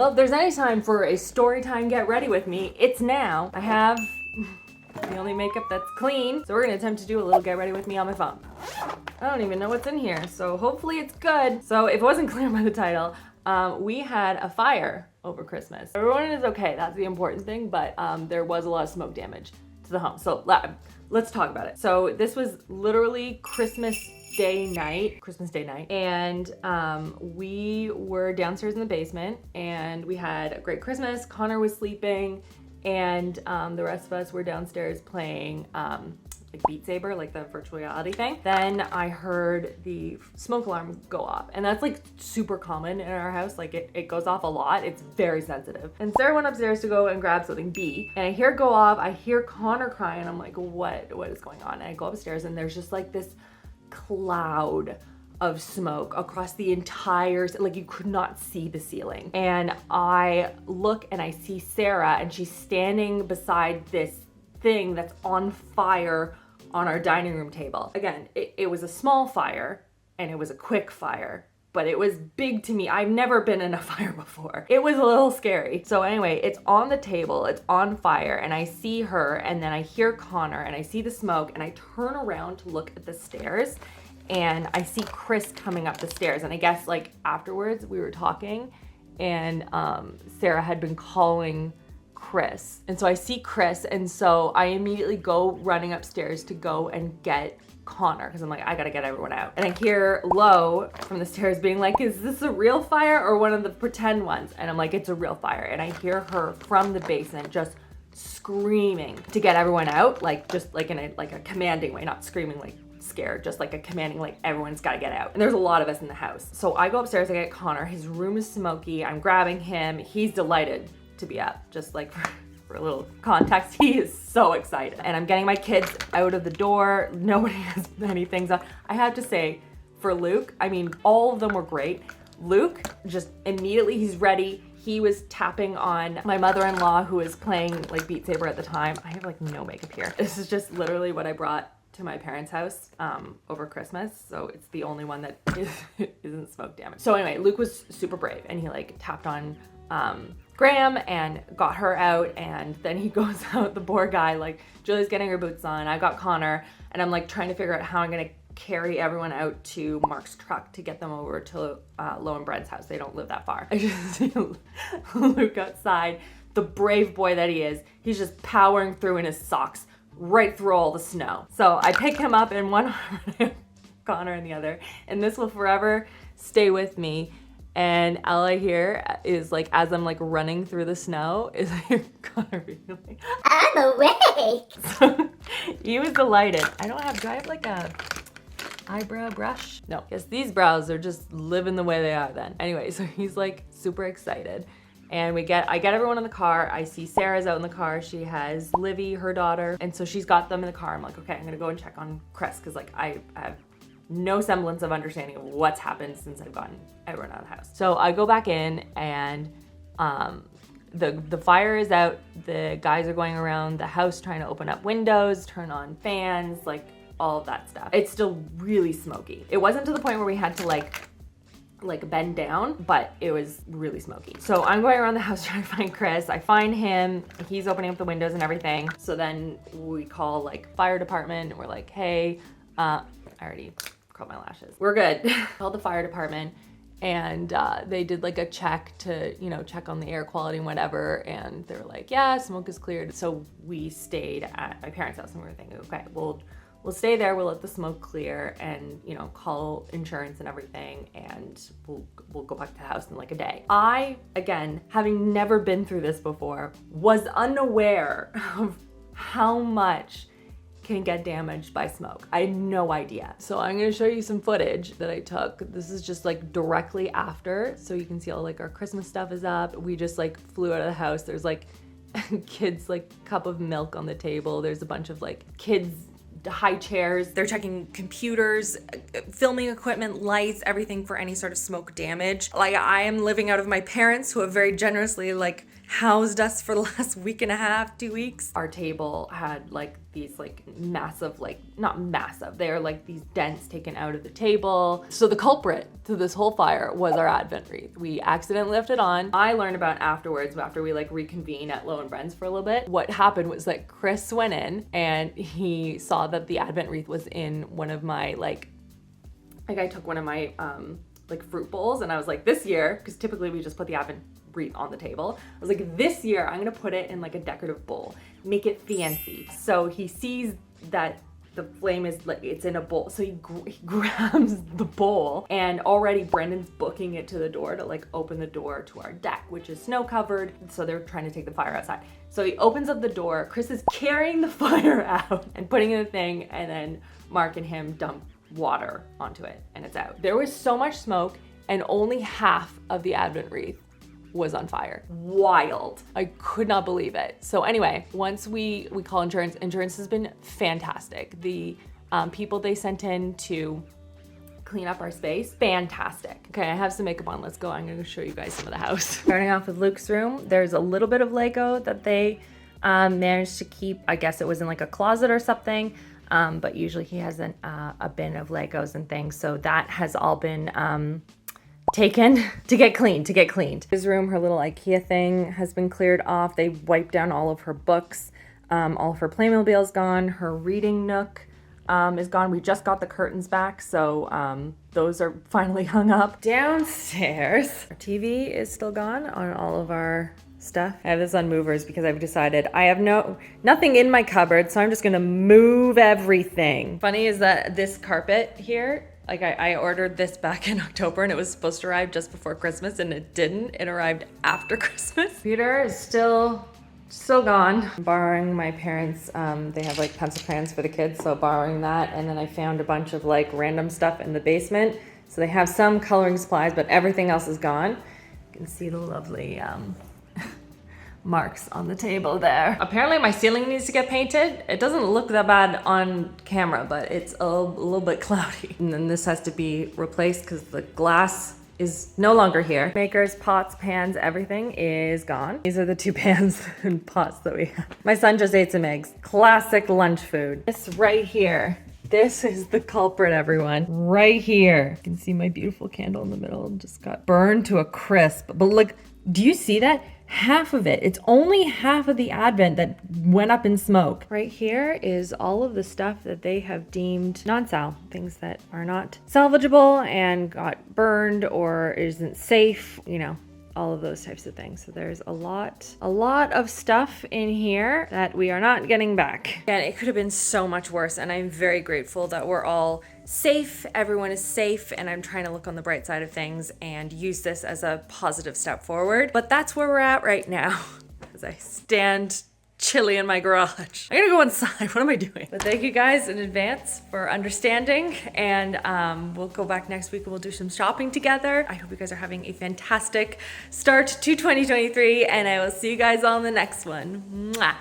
Well, if there's any time for a story time get ready with me, it's now. I have the only makeup that's clean, so we're gonna attempt to do a little get ready with me on my phone. I don't even know what's in here, so hopefully it's good. So if it wasn't clear by the title, we had a fire over Christmas. Everyone is okay, that's the important thing, but there was a lot of smoke damage to the home. So let's talk about it. So this was literally Christmas Day night, and we were downstairs in the basement, and we had a great Christmas. Connor was sleeping, and the rest of us were downstairs playing like Beat Saber, like the virtual reality thing. Then I heard the smoke alarm go off, and that's like super common in our house. Like it goes off a lot. It's very sensitive. And Sarah went upstairs to go and grab something, B, and I hear it go off. I hear Connor crying. I'm like, what is going on? And I go upstairs, and there's just like this cloud of smoke across the entire, like you could not see the ceiling. And I look and I see Sarah, and she's standing beside this thing that's on fire on our dining room table. Again, it was a small fire and it was a quick fire, but it was big to me. I've never been in a fire before. It was a little scary. So anyway, it's on the table, it's on fire, and I see her, and then I hear Connor, and I see the smoke, and I turn around to look at the stairs, and I see Chris coming up the stairs. And I guess like afterwards we were talking, and Sarah had been calling Chris. And so I see Chris, and so I immediately go running upstairs to go and get Connor, because I'm like, I gotta get everyone out. And I hear Lo from the stairs being like, is this a real fire or one of the pretend ones? And I'm like, it's a real fire. And I hear her from the basement just screaming to get everyone out, like just like in a commanding way, not screaming like scared, just like a commanding, like everyone's got to get out. And there's a lot of us in the house. So I go upstairs, I get Connor. His room is smoky. I'm grabbing him. He's delighted to be up, just like for a little context, he is so excited. And I'm getting my kids out of the door. Nobody has anything on. I have to say, for Luke, I mean, all of them were great. Luke, just immediately, he's ready. He was tapping on my mother-in-law, who was playing like Beat Saber at the time. I have like no makeup here. This is just literally what I brought to my parents' house over Christmas, so it's the only one that isn't smoke damaged. So anyway, Luke was super brave, and he like tapped on Graham and got her out, and then he goes out, the poor guy, like Julie's getting her boots on, I got Connor, and I'm like trying to figure out how I'm gonna carry everyone out to Mark's truck to get them over to Lo and Brent's house. They don't live that far. I just see Luke outside, the brave boy that he is. He's just powering through in his socks right through all the snow. So I pick him up in one arm, Connor in the other, and this will forever stay with me. And all I hear is like, as I'm like running through the snow, is I hear Connor being like, I'm awake. So he was delighted. do I have like a eyebrow brush? No, guess these brows are just living the way they are then. Anyway, so he's like super excited. And I get everyone in the car. I see Sarah's out in the car. She has Livy, her daughter. And so she's got them in the car. I'm like, okay, I'm gonna go and check on Chris, because like I have no semblance of understanding of what's happened since I've gotten everyone out of the house. So I go back in, and the fire is out. The guys are going around the house trying to open up windows, turn on fans, like all of that stuff. It's still really smoky. It wasn't to the point where we had to like bend down, but it was really smoky. So I'm going around the house trying to find Chris. I find him, he's opening up the windows and everything. So then we call like fire department, and we're like, hey, I already curled my lashes. We're good. Called the fire department, and they did like a check to, check on the air quality and whatever. And they were like, yeah, smoke is cleared. So we stayed at my parents' house, and we were thinking, okay, we'll stay there, we'll let the smoke clear, and call insurance and everything, and we'll go back to the house in like a day. I, again, having never been through this before, was unaware of how much can get damaged by smoke. I had no idea. So I'm gonna show you some footage that I took. This is just like directly after, so you can see all like our Christmas stuff is up. We just like flew out of the house. There's like kids like cup of milk on the table. There's a bunch of like kids high chairs. They're checking computers, filming equipment, lights, everything for any sort of smoke damage. Like I am living out of my parents, who have very generously like housed us for the last week and a half, 2 weeks. Our table had like these like massive, like not massive, they're like these dents taken out of the table. So the culprit to this whole fire was our Advent wreath. We accidentally left it on. I learned about afterwards, after we like reconvene at Low and Brent's for a little bit, what happened was that Chris went in and he saw that the Advent wreath was in one of my like I took one of my like fruit bowls, and I was like, this year, because typically we just put the Advent wreath on the table, I was like, this year I'm gonna put it in like a decorative bowl, make it fancy. So he sees that the flame is like, it's in a bowl, so he grabs the bowl, and already Brendan's booking it to the door to like open the door to our deck, which is snow covered, so they're trying to take the fire outside. So he opens up the door, Chris is carrying the fire out and putting in the thing, and then Mark and him dump water onto it and it's out. There was so much smoke and only half of the Advent wreath was on fire. Wild. I could not believe it. So anyway, once we call insurance, insurance has been fantastic. The people they sent in to clean up our space, fantastic. Okay, I have some makeup on, let's go. I'm gonna show you guys some of the house. Starting off with Luke's room, there's a little bit of Lego that they managed to keep. I guess it was in like a closet or something. But usually he has a bin of Legos and things. So that has all been taken to get cleaned. His room, her little IKEA thing has been cleared off. They wiped down all of her books. All of her Playmobile's gone. Her reading nook is gone. We just got the curtains back. So those are finally hung up. Downstairs, our TV is still gone on all of our stuff. I have this on movers because I've decided I have nothing in my cupboard, so I'm just gonna move everything. Funny is that this carpet here, like I ordered this back in October and it was supposed to arrive just before Christmas and it didn't. It arrived after Christmas. Computer is still gone. I'm borrowing my parents, they have like pencil crayons for the kids, so borrowing that, and then I found a bunch of like random stuff in the basement. So they have some coloring supplies, but everything else is gone. You can see the lovely marks on the table there. Apparently my ceiling needs to get painted. It doesn't look that bad on camera, but it's a little bit cloudy. And then this has to be replaced because the glass is no longer here. Makers, pots, pans, everything is gone. These are the 2 pans and pots that we have. My son just ate some eggs. Classic lunch food. This right here. This is the culprit, everyone. Right here. You can see my beautiful candle in the middle just got burned to a crisp. But look, do you see that? Half of it. It's only half of the Advent that went up in smoke. Right here is all of the stuff that they have deemed non-sal, things that are not salvageable and got burned or isn't safe, you know, all of those types of things. So there's a lot of stuff in here that we are not getting back. And it could have been so much worse, and I'm very grateful that we're all safe, everyone is safe, and I'm trying to look on the bright side of things and use this as a positive step forward. But that's where we're at right now as I stand chilly in my garage. I'm gonna go inside. What am I doing? But thank you guys in advance for understanding, and we'll go back next week and we'll do some shopping together. I hope you guys are having a fantastic start to 2023, and I will see you guys on the next one. Mwah.